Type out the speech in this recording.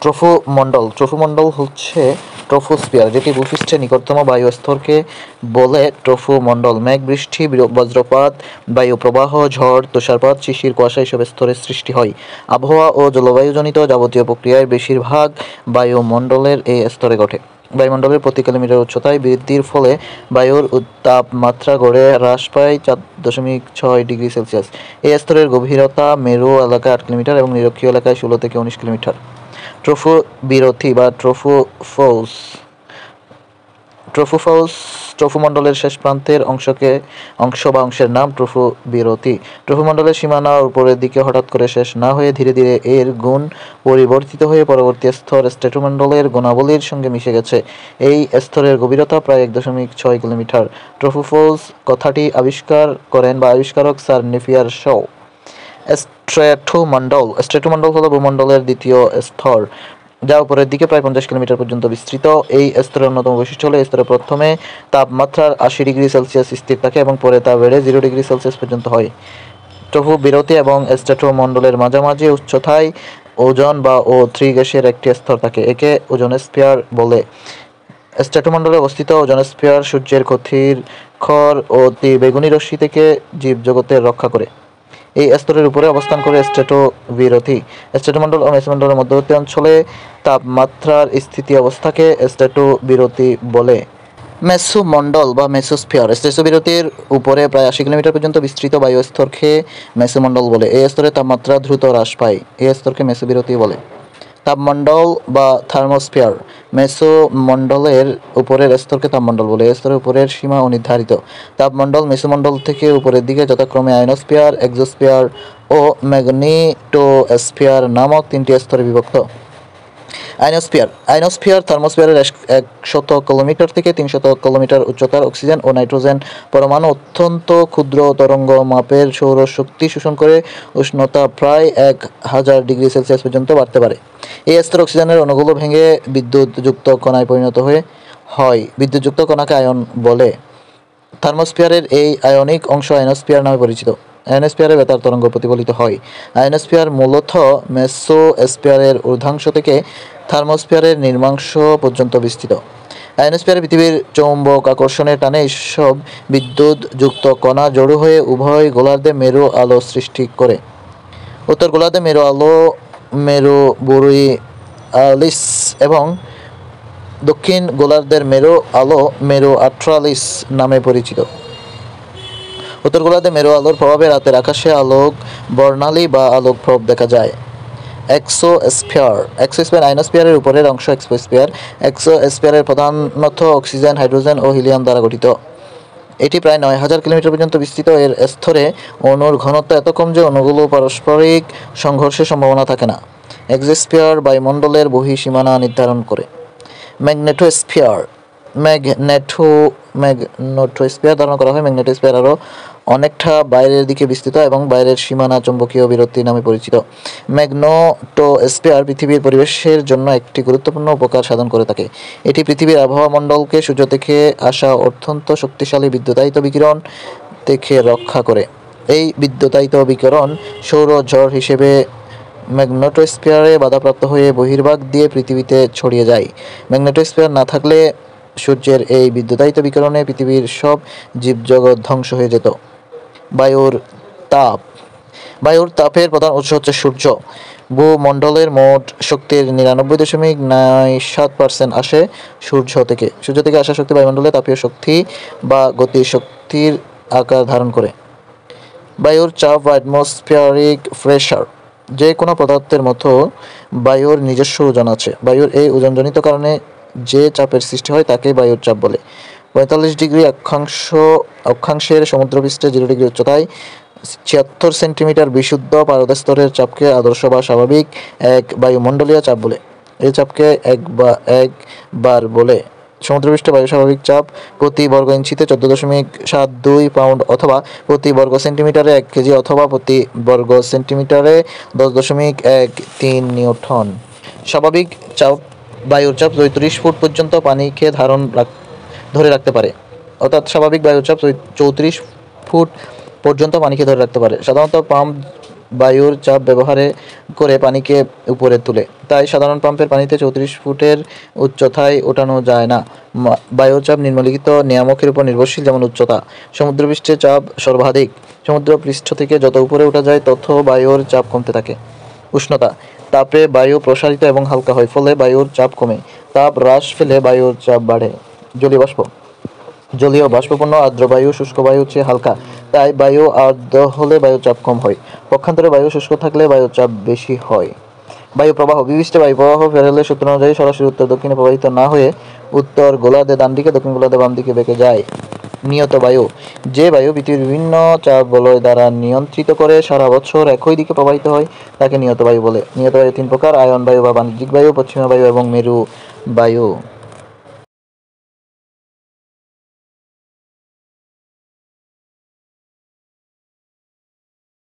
ট্রফোমণ্ডল হচ্ছে ট্রপোস্ফিয়ার, যেটি ভূপৃষ্ঠের নিকটতম বায়ু স্তরকে বলে ট্রফোমণ্ডল। মেঘ, বৃষ্টি, বজ্রপাত, বায়ু প্রবাহ, ঝড়, তুষারপাত, শিশির, কুয়াশা এসব স্তরের সৃষ্টি হয়। আবহাওয়া ও জলবায়ুজনিত যাবতীয় প্রক্রিয়ায় বেশিরভাগ বায়ুমণ্ডলের এই স্তরে ঘটে। বায়ুমণ্ডলের প্রতি কিলোমিটার উচ্চতায় বৃদ্ধির ফলে বায়ুর তাপমাত্রা গড়ে হ্রাস পায় 4.6 ডিগ্রি সেলসিয়াস। এই স্তরের গভীরতা মেরু এলাকায় 8 কিলোমিটার এবং নিরক্ষীয় এলাকায় 16 থেকে 19 কিলোমিটার। ট্রফোবিরতি বা ট্রফোফাউস ট্রফোমণ্ডলের শেষ প্রান্তের অংশের নাম ট্রফোবিরতি। ট্রফোমণ্ডলের সীমানা উপরের দিকে হঠাৎ করে শেষ না হয়ে ধীরে ধীরে এর গুণ পরিবর্তিত হয়ে পরবর্তী স্তর স্ট্র্যাটোমণ্ডলের গুণাবলীর সঙ্গে মিশে গেছে। এই স্তরের গভীরতা প্রায় 1.6 কিলোমিটার। ট্রফোফাউস কথাটি আবিষ্কারক স্যার নেপিয়ার শ। স্ট্র্যাটোমণ্ডল হল ভূমণ্ডলের দ্বিতীয় স্তর, যা উপরের দিকে প্রায় 50 কিলোমিটার পর্যন্ত বিস্তৃত। এই স্তরের অন্যতম বৈশিষ্ট্য হল এই স্তরে প্রথমে তাপমাত্রা 80 ডিগ্রি সেলসিয়াস স্থির থাকে এবং পরে তা বেড়ে 0 ডিগ্রি সেলসিয়াস পর্যন্ত হয়। ট্রফোবিরতি এবং স্ট্র্যাটোমণ্ডলের মাঝামাঝি উচ্চতায় ওজোন বা O3 গ্যাসের একটি স্তর থাকে, একে ওজোনস্ফিয়ার বলে। স্ট্র্যাটোমণ্ডলে অবস্থিত ওজোনস্ফিয়ার সূর্যের ক্ষতিকর অতি বেগুনি রশ্মি থেকে জীবজগতের রক্ষা করে। এই স্তরের উপরে অবস্থান করে স্ট্র্যাটোবিরতি। স্ট্র্যাটোমণ্ডল ও মেসোমণ্ডলের মধ্যবর্তী অঞ্চলে তাপমাত্রার স্থিতি অবস্থাকে স্ট্র্যাটোবিরতি বলে। মেসোমণ্ডল বা মেসোস্ফিয়ার স্ট্র্যাটোবিরতির উপরে প্রায় 80 কিলোমিটার পর্যন্ত বিস্তৃত বায়ু স্তরকে মেসোমণ্ডল বলে। এই স্তরে তাপমাত্রা দ্রুত হ্রাস পায়, এই স্তরকে মেসোবিরতি বলে। তাপমণ্ডল বা থার্মোস্ফিয়ার মেসোমণ্ডলের উপরের স্তরকে তাপমণ্ডল বলে। এই স্তরের উপরের সীমা অনির্ধারিত। তাপমণ্ডল মেসোমণ্ডল থেকে উপরের দিকে যথাক্রমে আয়নোস্ফিয়ার, এক্সোস্ফিয়ার ও ম্যাগনেটোস্ফিয়ার নামক 3টি স্তরে বিভক্ত। আয়নোস্ফিয়ার থার্মোস্ফিয়ারের 100 কিলোমিটার থেকে 300 কিলোমিটার উচ্চতার অক্সিজেন ও নাইট্রোজেন পরমাণু অত্যন্ত ক্ষুদ্র তরঙ্গ মাপের সৌরশক্তি শোষণ করে উষ্ণতা প্রায় 1000 ডিগ্রি সেলসিয়াস পর্যন্ত বাড়তে পারে। এই স্তরে অক্সিজেনের অণুগুলো ভেঙে বিদ্যুৎযুক্ত কণায় পরিণত হয়। বিদ্যুৎযুক্ত কণাকে আয়ন বলে। থার্মোস্ফিয়ারের এই আয়নিক অংশ আয়নোস্ফিয়ার নামে পরিচিত। আয়নোস্ফিয়ারে বেতার তরঙ্গ প্রতিফলিত হয়। আয়নোস্ফিয়ার মূলত মেসোস্ফিয়ারের ঊর্ধ্বাংশ থেকে থার্মোস্ফিয়ারের নিম্নাংশ পর্যন্ত বিস্তৃত। আয়নোস্ফিয়ারে পৃথিবীর চৌম্বক আকর্ষণের টানে এসব বিদ্যুৎযুক্ত কণা জড়ো হয়ে উভয় গোলার্ধে মেরু আলো সৃষ্টি করে। উত্তর গোলার্ধে মেরু বোরিয়ালিস এবং দক্ষিণ গোলার্ধের মেরু অস্ট্রালিস নামে পরিচিত। উত্তর গোলার্ধে মেরু আলোর প্রভাবে রাতের আকাশে আলোক বর্ণালী বা আলোক প্রভাব দেখা যায়। এক্সোস্ফিয়ার আয়নোস্ফিয়ারের উপরের অংশ এক্সোস্ফিয়ারের প্রধানত অক্সিজেন, হাইড্রোজেন ও হিলিয়াম দ্বারা গঠিত। এটি প্রায় 9000 কিলোমিটার পর্যন্ত বিস্তৃত। এর স্তরে অণুর ঘনত্ব এত কম যে অণুগুলো পারস্পরিক সংঘর্ষের সম্ভাবনা থাকে না। এক্সোস্ফিয়ার বায়ুমণ্ডলের বহিঃসীমানা নির্ধারণ করে। ম্যাগনেটোস্ফিয়ার ধারণা করা হয়। ম্যাগনেটোস্ফিয়ার আরও অনেকটা বাইরের দিকে বিস্তৃত এবং বাইরের সীমানা চৌম্বকীয় বিরতি নামে পরিচিত। ম্যাগনেটোস্ফিয়ার পৃথিবীর পরিবেশের জন্য একটি গুরুত্বপূর্ণ উপকার সাধন করে থাকে। এটি পৃথিবীর আবহাওয়া মণ্ডলকে সূর্য থেকে আসা অত্যন্ত শক্তিশালী বিদ্যুতায়িত বিকিরণ থেকে রক্ষা করে। এই বিদ্যুতায়িত বিকিরণ সৌর ঝড় হিসেবে ম্যাগনেটোস্ফিয়ারে বাধাপ্রাপ্ত হয়ে বহির্ভাগ দিয়ে পৃথিবীতে ছড়িয়ে যায়। ম্যাগনেটোস্ফিয়ার না থাকলে সূর্যের এই বিদ্যুতায়িত বিকিরণে পৃথিবীর সব জীবজগৎ ধ্বংস হয়ে যেত। বায়ুর তাপের প্রধান উৎস হচ্ছে সূর্য। ভূমণ্ডলের মোট শক্তির 99.97% আসে সূর্য থেকে। সূর্য থেকে আসা শক্তি বায়ুমণ্ডলে তাপীয় শক্তি বা গতির শক্তির আকার ধারণ করে। বায়ুর চাপ বা অ্যাটমসফিয়ারিক প্রেসার। যে কোনো পদার্থের মতো বায়ুর নিজস্ব ওজন আছে। বায়ুর এই ওজনজনিত কারণে যে চাপের সৃষ্টি হয় তাকে বায়ুর চাপ বলে। 45 ডিগ্রি অক্ষাংশের সমুদ্রপৃষ্ঠে 0 ডিগ্রি উচ্চতায় 76 সেন্টিমিটার বিশুদ্ধ পারদস্তরের চাপকে আদর্শ বা স্বাভাবিক এক বায়ুমণ্ডলীয় চাপ বলে। এই চাপকে এক বার বলে। সমুদ্রপৃষ্ঠ বায়ু স্বাভাবিক চাপ প্রতি বর্গ ইঞ্চিতে 14.72 পাউন্ড অথবা প্রতি বর্গ সেন্টিমিটারে 1 কেজি অথবা প্রতি বর্গ সেন্টিমিটারে 10.13 নিউটন। স্বাভাবিক বায়ুর চাপ 34 ফুট পর্যন্ত পানিকে ধরে রাখতে পারে। অর্থাৎ স্বাভাবিক বায়ুর চাপ 34 ফুট পর্যন্ত পানিকে ধরে রাখতে পারে। সাধারণত পাম্প বায়ুর চাপ ব্যবহার করে পানিকে উপরে তুলে। তাই সাধারণ পাম্পের পানিতে 34 ফুটের উচ্চতায় ওঠানো যায় না। বায়ুর চাপ নিম্নলিখিত নিয়ামকের উপর নির্ভরশীল, যেমন উচ্চতা। সমুদ্রপৃষ্ঠে চাপ সর্বাধিক। সমুদ্রপৃষ্ঠ থেকে যত উপরে ওঠা যায় তত বায়ুর চাপ কমতে থাকে। উষ্ণতা। তাপে বায়ু প্রসারিত এবং হালকা হয়, ফলে বায়ুর চাপ কমে। তাপ হ্রাস পেলে বায়ুর চাপ বাড়ে। জলীয় বাষ্প। জলীয় বাষ্পপূর্ণ আর্দ্র বায়ু শুষ্ক বায়ুর চেয়ে হালকা, তাই বায়ু আর্দ্র হলে বায়ুর চাপ কম হয়। পক্ষান্তরে বায়ু শুষ্ক থাকলে বায়ুর চাপ বেশি হয়। বায়ু প্রবাহ। বিশিষ্ট বায়ু প্রবাহ ফ্যারাডের সূত্র অনুযায়ী সরাসরি উত্তর দক্ষিণে প্রবাহিত না হয়ে উত্তর গোলার্ধে ডান দিকে, দক্ষিণ গোলার্ধে বাম দিকে বেঁকে যায়। নিয়ত বায়ু। যে বায়ু পৃথিবীর বিভিন্ন চাপ বলয় দ্বারা নিয়ন্ত্রিত করে সারা বছর একই দিকে প্রবাহিত হয় তাকে নিয়ত বায়ু বলে। নিয়ত বায়ু তিন প্রকার: আয়ন বায়ু বা বাণিজ্যিক বায়ু, পশ্চিমা বায়ু এবং মেরু বায়ু।